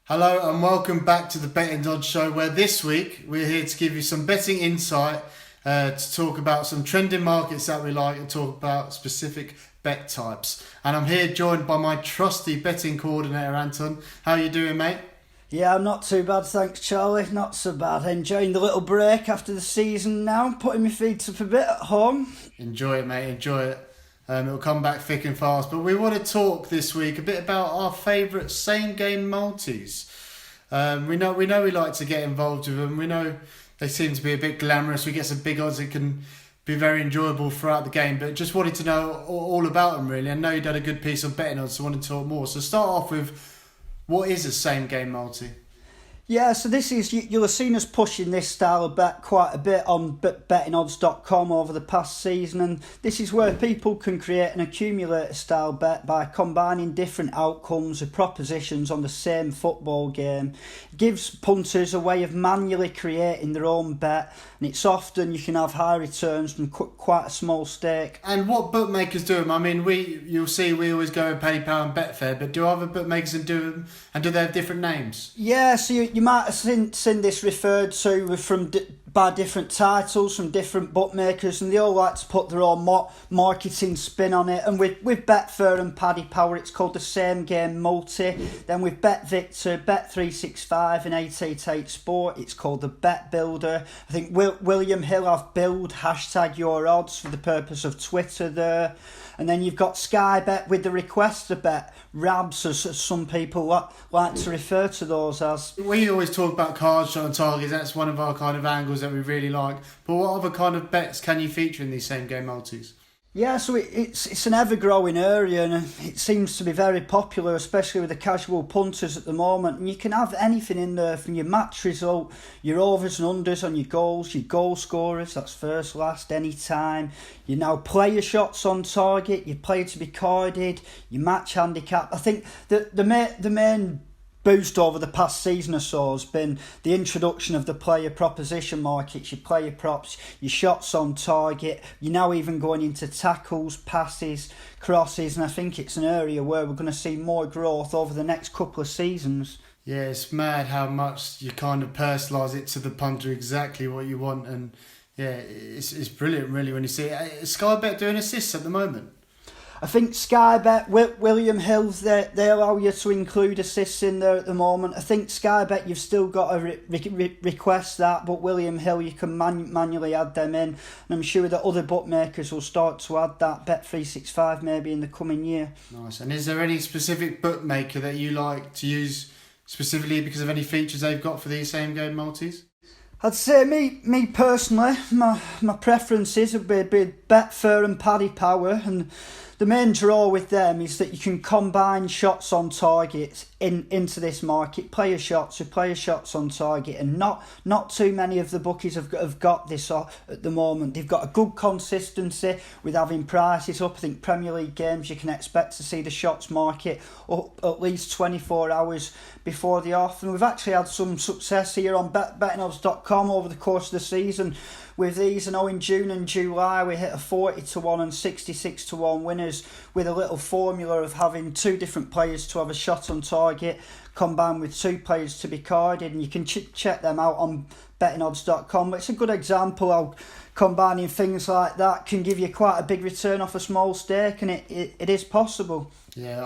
Hello and welcome back to the Bet and Dodge Show, where this week we're here to give you some betting insight, to talk about some trending markets that we like and talk about specific bet types. And I'm here joined by my trusty betting coordinator, Anton. How are you doing, mate? Yeah, I'm not too bad, thanks Charlie, not so bad. Enjoying the little break after the season now, putting my feet up a bit at home. Enjoy it, mate, enjoy it. It'll come back thick and fast. But we want to talk this week a bit about our favourite same-game multis. We know we like to get involved with them. We know they seem to be a bit glamorous. We get some big odds that can be very enjoyable throughout the game. But just wanted to know all about them, really. I know you did a good piece on betting odds, so I wanted to talk more. So start off with, what is a same-game multi? Yeah, so this is, you'll have seen us pushing this style of bet quite a bit on bettingodds.com over the past season, and this is where people can create an accumulator style bet by combining different outcomes of propositions on the same football game. It gives punters a way of manually creating their own bet, and it's often you can have high returns from quite a small stake. And what bookmakers do them? I mean, you'll see we always go with PayPal and Betfair, but do other bookmakers do them, and do they have different names? Yeah, so you might have seen this referred to by different titles from different bookmakers, and they all like to put their own marketing spin on it. And with Betfair and Paddy Power, it's called the Same Game Multi. Then with BetVictor, Bet365 and 888 Sport, it's called the Bet Builder. I think William Hill have Build #YourOdds for the purpose of Twitter there. And then you've got Sky Bet with the Request to Bet, RABs, as some people like to refer to those as. We always talk about cards, shot and targets. That's one of our kind of angles that we really like. But what other kind of bets can you feature in these same game multis? Yeah, so it's an ever-growing area, and it seems to be very popular, especially with the casual punters at the moment. And you can have anything in there, from your match result, your overs and unders on your goals, your goal scorers, that's first, last, any time. You now player shots on target, your player to be carded, your match handicap. I think the main boost over the past season or so has been the introduction of the player proposition markets, your player props, your shots on target. You're now even going into tackles, passes, crosses, and I think it's an area where we're going to see more growth over the next couple of seasons. Yeah, it's mad how much you kind of personalise it to the punter, exactly what you want, and yeah, it's brilliant really when you see it. Is Sky Bet doing assists at the moment? I think Sky Bet, William Hill, they allow you to include assists in there at the moment. I think Sky Bet, you've still got to request that, but William Hill, you can manually add them in. And I'm sure that other bookmakers will start to add that, Bet365 maybe in the coming year. Nice. And is there any specific bookmaker that you like to use specifically because of any features they've got for these same game multis? I'd say me personally, my preferences would be Betfair and Paddy Power, and the main draw with them is that you can combine shots on target into this market, player shots with player shots on target, and not too many of the bookies have got this at the moment. They've got a good consistency with having prices up. I think Premier League games you can expect to see the shots market up at least 24 hours before the off, and we've actually had some success here on bettingodds.com over the course of the season with these. I know in June and July we hit a 40-1 and 66-1 winners with a little formula of having two different players to have a shot on target combined with two players to be carded, and you can check them out on bettingodds.com. But it's a good example how combining things like that can give you quite a big return off a small stake, and it is possible. Yeah,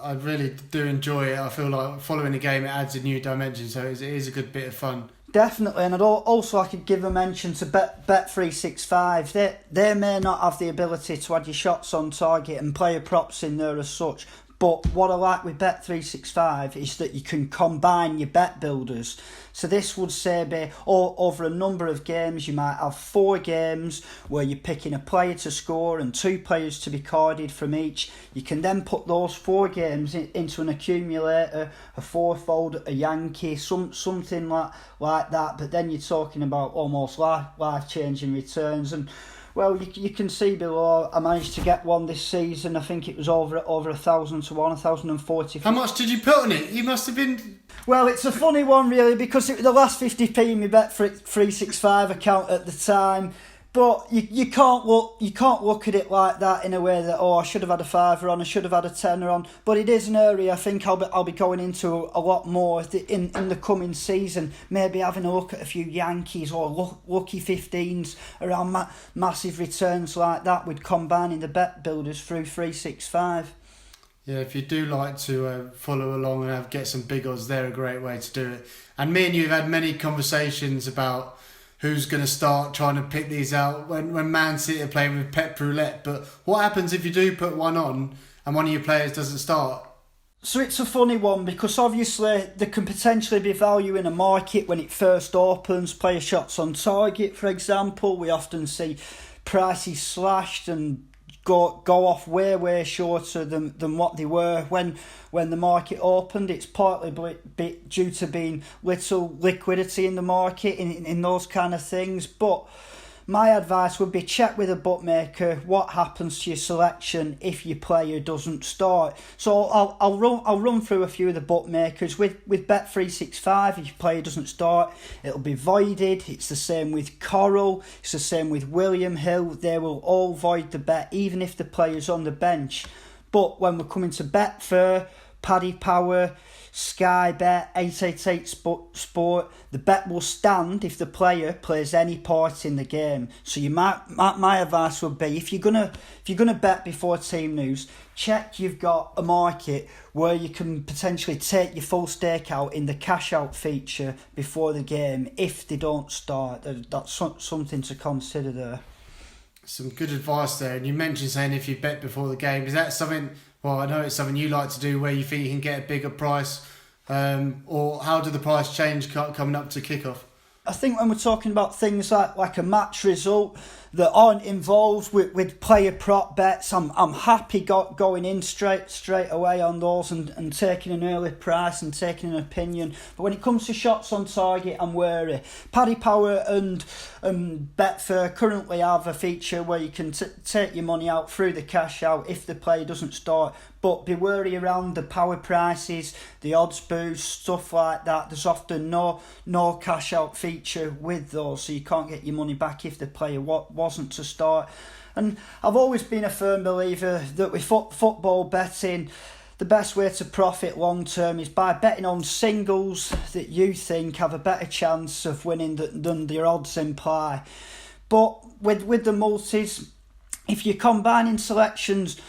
I really do enjoy it. I feel like following the game, it adds a new dimension, so it is a good bit of fun. Definitely, and I could give a mention to Bet365. They may not have the ability to add your shots on target and player props in there as such, but what I like with Bet365 is that you can combine your bet builders. So this would say be over a number of games, you might have 4 games where you're picking a player to score and 2 players to be carded from each. You can then put those 4 games into an accumulator, a fourfold, a Yankee, something like that. But then you're talking about almost life-changing returns. And well, you can see below, I managed to get one this season. I think it was over 1,000 to 1,040. How much did you put on it? You must have been... Well, it's a funny one really, because it was the last 50p in my Bet365 account at the time. But you can't look at it like that in a way that, oh, I should have had a fiver on, I should have had a tenner on. But it is an area I think I'll be going into a lot more in the coming season. Maybe having a look at a few Yankees or lucky 15s around massive returns like that with combining the bet builders through 365. Yeah, if you do like to follow along and get some big odds, they're a great way to do it. And me and you have had many conversations about who's going to start trying to pick these out when Man City are playing with Pep Roulette. But what happens if you do put one on and one of your players doesn't start? So it's a funny one because obviously there can potentially be value in a market when it first opens. Player shots on target, for example. We often see prices slashed and go off way shorter than what they were when the market opened. It's partly due to being little liquidity in the market in those kind of things. But my advice would be check with a bookmaker what happens to your selection if your player doesn't start. So I'll run through a few of the bookmakers. With Bet365, if your player doesn't start, it'll be voided. It's the same with Coral. It's the same with William Hill. They will all void the bet, even if the player's on the bench. But when we're coming to Betfair, Paddy Power, Sky Bet, 888 Sport, the bet will stand if the player plays any part in the game. So my advice would be if you're gonna bet before team news, check you've got a market where you can potentially take your full stake out in the cash out feature before the game if they don't start. That's something to consider there. Some good advice there. And you mentioned saying if you bet before the game, is that something? Well, I know it's something you like to do where you think you can get a bigger price, or how do the price change coming up to kickoff? I think when we're talking about things like a match result that aren't involved with player prop bets, I'm happy going in straight away on those and taking an early price and taking an opinion. But when it comes to shots on target, I'm wary. Paddy Power and Betfair currently have a feature where you can take your money out through the cash out if the player doesn't start. But be wary around the power prices, the odds boost, stuff like that. There's often no cash out feature with those, so you can't get your money back if the player wasn't to start. And I've always been a firm believer that with football betting, the best way to profit long term is by betting on singles that you think have a better chance of winning than their odds imply. But with the multis, if you're combining selections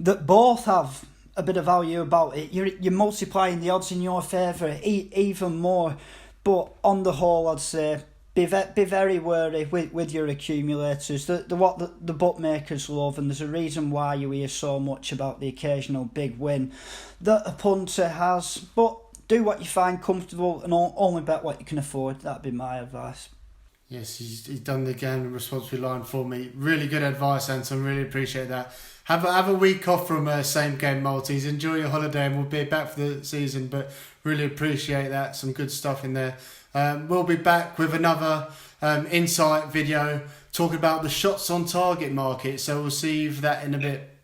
that both have a bit of value about it, you're multiplying the odds in your favour even more. But on the whole, I'd say be very wary with your accumulators. What the bookmakers love, and there's a reason why you hear so much about the occasional big win that a punter has. But do what you find comfortable and only bet what you can afford. That'd be my advice. Yes, he's done the game responsibly line for me. Really good advice, Anton. Really appreciate that. Have a week off from same game multis. Enjoy your holiday, and we'll be back for the season. But really appreciate that. Some good stuff in there. We'll be back with another insight video talking about the shots on target market. So we'll see you for that in a bit.